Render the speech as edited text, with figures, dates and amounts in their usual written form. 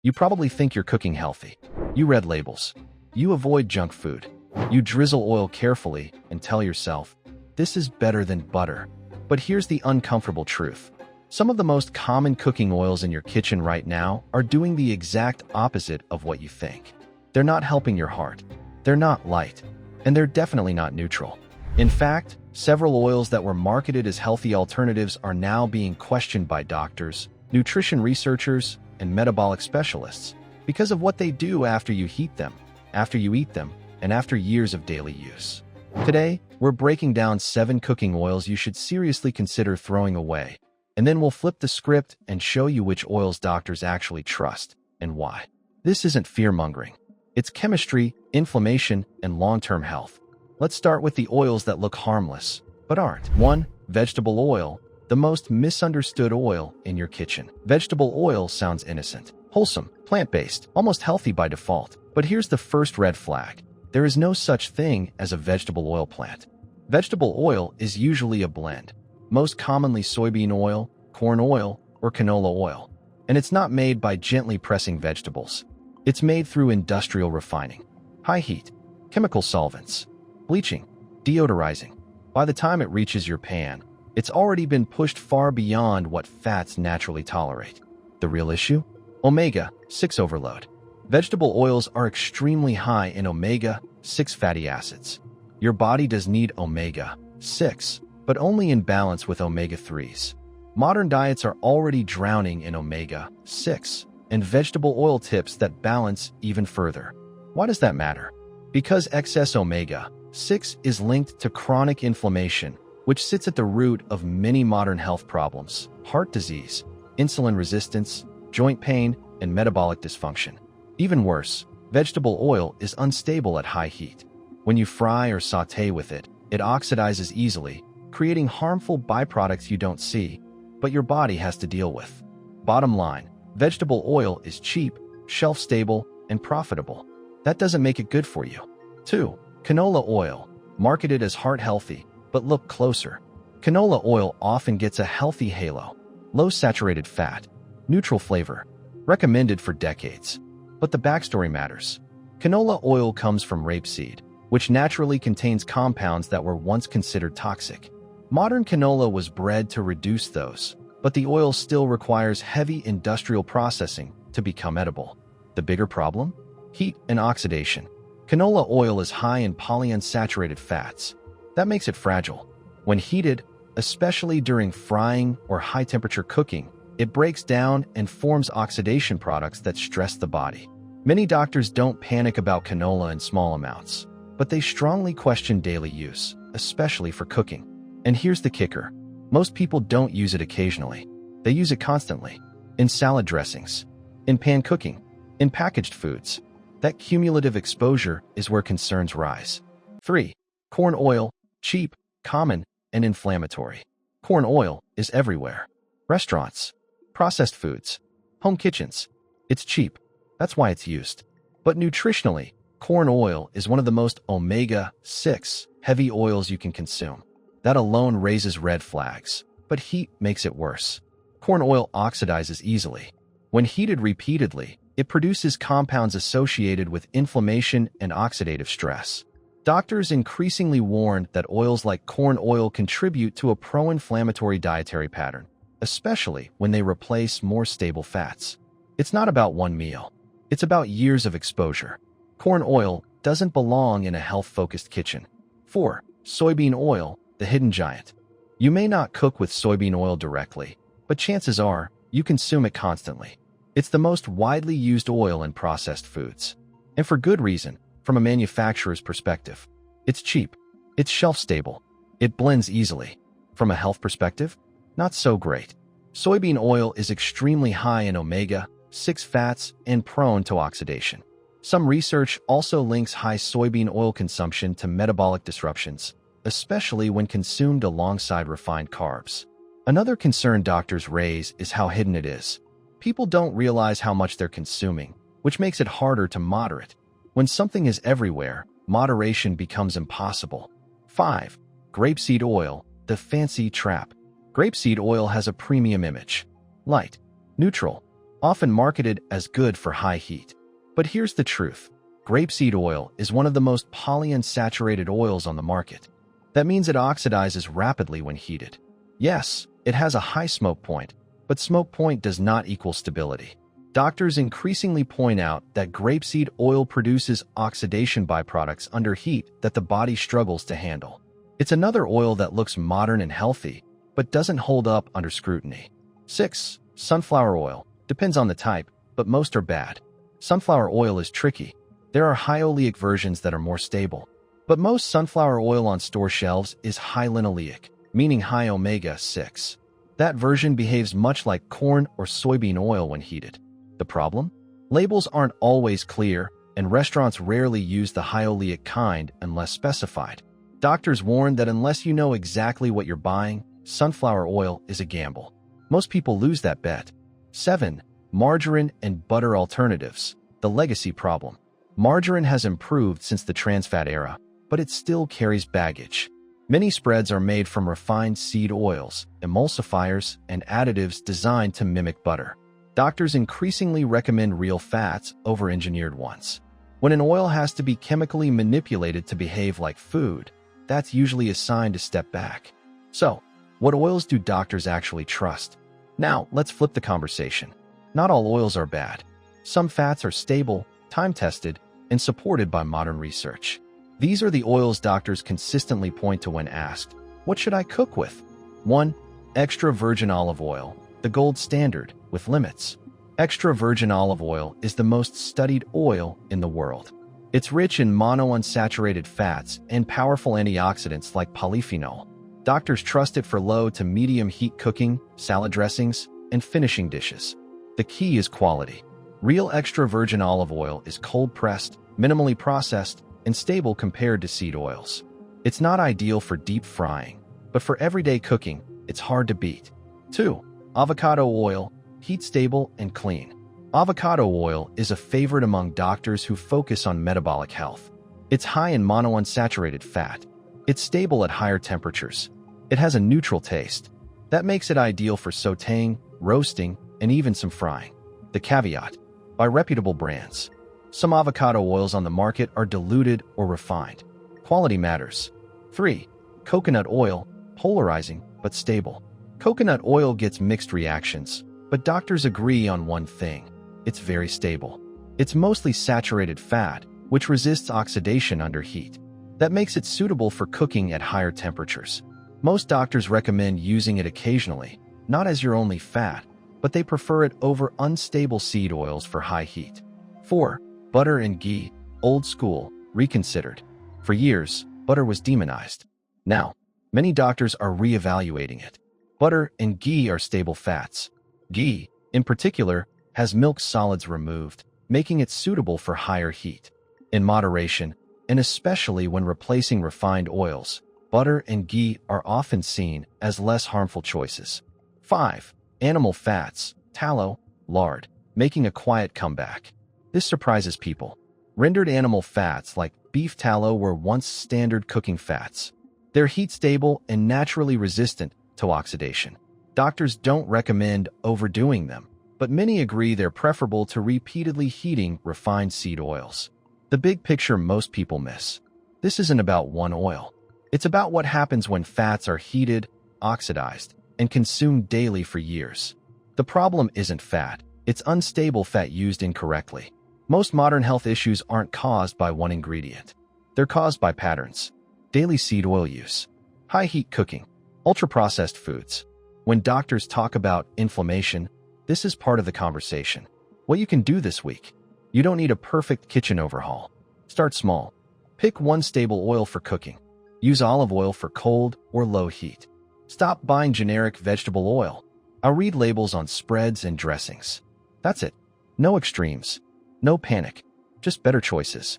You probably think you're cooking healthy. You read labels. You avoid junk food. You drizzle oil carefully and tell yourself, this is better than butter. But here's the uncomfortable truth. Some of the most common cooking oils in your kitchen right now are doing the exact opposite of what you think. They're not helping your heart. They're not light. And they're definitely not neutral. In fact, several oils that were marketed as healthy alternatives are now being questioned by doctors, nutrition researchers, and metabolic specialists because of what they do after you heat them, after you eat them, and after years of daily use. Today, we're breaking down 7 cooking oils you should seriously consider throwing away, and then we'll flip the script and show you which oils doctors actually trust and why. This isn't fear-mongering. It's chemistry, inflammation, and long-term health. Let's start with the oils that look harmless, but aren't. 1. Vegetable oil, the most misunderstood oil in your kitchen. Vegetable oil sounds innocent, wholesome, plant-based, almost healthy by default. But here's the first red flag. There is no such thing as a vegetable oil plant. Vegetable oil is usually a blend, most commonly soybean oil, corn oil, or canola oil. And it's not made by gently pressing vegetables. It's made through industrial refining, high heat, chemical solvents, bleaching, deodorizing. By the time it reaches your pan, it's already been pushed far beyond what fats naturally tolerate. The real issue? Omega-6 overload. Vegetable oils are extremely high in omega-6 fatty acids. Your body does need omega-6, but only in balance with omega-3s. Modern diets are already drowning in omega-6 and vegetable oil tips that balance even further. Why does that matter? Because excess omega-6 is linked to chronic inflammation, which sits at the root of many modern health problems: heart disease, insulin resistance, joint pain, and metabolic dysfunction. Even worse, vegetable oil is unstable at high heat. When you fry or sauté with it, it oxidizes easily, creating harmful byproducts you don't see, but your body has to deal with. Bottom line, vegetable oil is cheap, shelf-stable, and profitable. That doesn't make it good for you. 2. Canola oil, marketed as heart-healthy, but look closer. Canola oil often gets a healthy halo, low saturated fat, neutral flavor, recommended for decades. But the backstory matters. Canola oil comes from rapeseed, which naturally contains compounds that were once considered toxic. Modern canola was bred to reduce those, but the oil still requires heavy industrial processing to become edible. The bigger problem? Heat and oxidation. Canola oil is high in polyunsaturated fats. That makes it fragile. When heated, especially during frying or high-temperature cooking, it breaks down and forms oxidation products that stress the body. Many doctors don't panic about canola in small amounts, but they strongly question daily use, especially for cooking. And here's the kicker. Most people don't use it occasionally. They use it constantly. In salad dressings, in pan cooking, in packaged foods. That cumulative exposure is where concerns rise. 3. Corn oil, cheap, common, and inflammatory. Corn oil is everywhere. Restaurants, processed foods, home kitchens. It's cheap. That's why it's used. But nutritionally, corn oil is one of the most omega-6 heavy oils you can consume. That alone raises red flags, but heat makes it worse. Corn oil oxidizes easily. When heated repeatedly, it produces compounds associated with inflammation and oxidative stress. Doctors increasingly warn that oils like corn oil contribute to a pro-inflammatory dietary pattern, especially when they replace more stable fats. It's not about one meal. It's about years of exposure. Corn oil doesn't belong in a health-focused kitchen. 4. Soybean oil, the hidden giant. You may not cook with soybean oil directly, but chances are you consume it constantly. It's the most widely used oil in processed foods. And for good reason, from a manufacturer's perspective. It's cheap. It's shelf-stable. It blends easily. From a health perspective, not so great. Soybean oil is extremely high in omega-6 fats and prone to oxidation. Some research also links high soybean oil consumption to metabolic disruptions, especially when consumed alongside refined carbs. Another concern doctors raise is how hidden it is. People don't realize how much they're consuming, which makes it harder to moderate. When something is everywhere, moderation becomes impossible. 5. Grapeseed oil, the fancy trap. Grapeseed oil has a premium image. Light, neutral, often marketed as good for high heat. But here's the truth. Grapeseed oil is one of the most polyunsaturated oils on the market. That means it oxidizes rapidly when heated. Yes, it has a high smoke point, but smoke point does not equal stability. Doctors increasingly point out that grapeseed oil produces oxidation byproducts under heat that the body struggles to handle. It's another oil that looks modern and healthy, but doesn't hold up under scrutiny. 6. Sunflower oil. Depends on the type, but most are bad. Sunflower oil is tricky. There are high oleic versions that are more stable, but most sunflower oil on store shelves is high linoleic, meaning high omega-6. That version behaves much like corn or soybean oil when heated. The problem? Labels aren't always clear, and restaurants rarely use the high oleic kind unless specified. Doctors warn that unless you know exactly what you're buying, sunflower oil is a gamble. Most people lose that bet. 7. Margarine and butter alternatives. The legacy problem. Margarine has improved since the trans fat era, but it still carries baggage. Many spreads are made from refined seed oils, emulsifiers, and additives designed to mimic butter. Doctors increasingly recommend real fats over engineered ones. When an oil has to be chemically manipulated to behave like food, that's usually a sign to step back. So, what oils do doctors actually trust? Now, let's flip the conversation. Not all oils are bad. Some fats are stable, time-tested, and supported by modern research. These are the oils doctors consistently point to when asked, "What should I cook with?" 1. Extra virgin olive oil, the gold standard, with limits. Extra virgin olive oil is the most studied oil in the world. It's rich in monounsaturated fats and powerful antioxidants like polyphenol. Doctors trust it for low to medium heat cooking, salad dressings, and finishing dishes. The key is quality. Real extra virgin olive oil is cold-pressed, minimally processed, and stable compared to seed oils. It's not ideal for deep frying, but for everyday cooking, it's hard to beat. 2. Avocado oil, heat-stable and clean. Avocado oil is a favorite among doctors who focus on metabolic health. It's high in monounsaturated fat. It's stable at higher temperatures. It has a neutral taste. That makes it ideal for sautéing, roasting, and even some frying. The caveat: by reputable brands. Some avocado oils on the market are diluted or refined. Quality matters. 3. Coconut oil, polarizing but stable. Coconut oil gets mixed reactions, but doctors agree on one thing: it's very stable. It's mostly saturated fat, which resists oxidation under heat. That makes it suitable for cooking at higher temperatures. Most doctors recommend using it occasionally, not as your only fat, but they prefer it over unstable seed oils for high heat. 4. Butter and ghee, old school, reconsidered. For years, butter was demonized. Now, many doctors are reevaluating it. Butter and ghee are stable fats. Ghee, in particular, has milk solids removed, making it suitable for higher heat. In moderation, and especially when replacing refined oils, butter and ghee are often seen as less harmful choices. 5. Animal fats, tallow, lard, making a quiet comeback. This surprises people. Rendered animal fats like beef tallow were once standard cooking fats. They're heat-stable and naturally resistant to oxidation. Doctors don't recommend overdoing them, but many agree they're preferable to repeatedly heating refined seed oils. The big picture most people miss. This isn't about one oil. It's about what happens when fats are heated, oxidized, and consumed daily for years. The problem isn't fat, it's unstable fat used incorrectly. Most modern health issues aren't caused by one ingredient. They're caused by patterns. Daily seed oil use, high heat cooking, ultra-processed foods. When doctors talk about inflammation, this is part of the conversation. What you can do this week: you don't need a perfect kitchen overhaul. Start small. Pick one stable oil for cooking. Use olive oil for cold or low heat. Stop buying generic vegetable oil. I'll read labels on spreads and dressings. That's it. No extremes. No panic. Just better choices.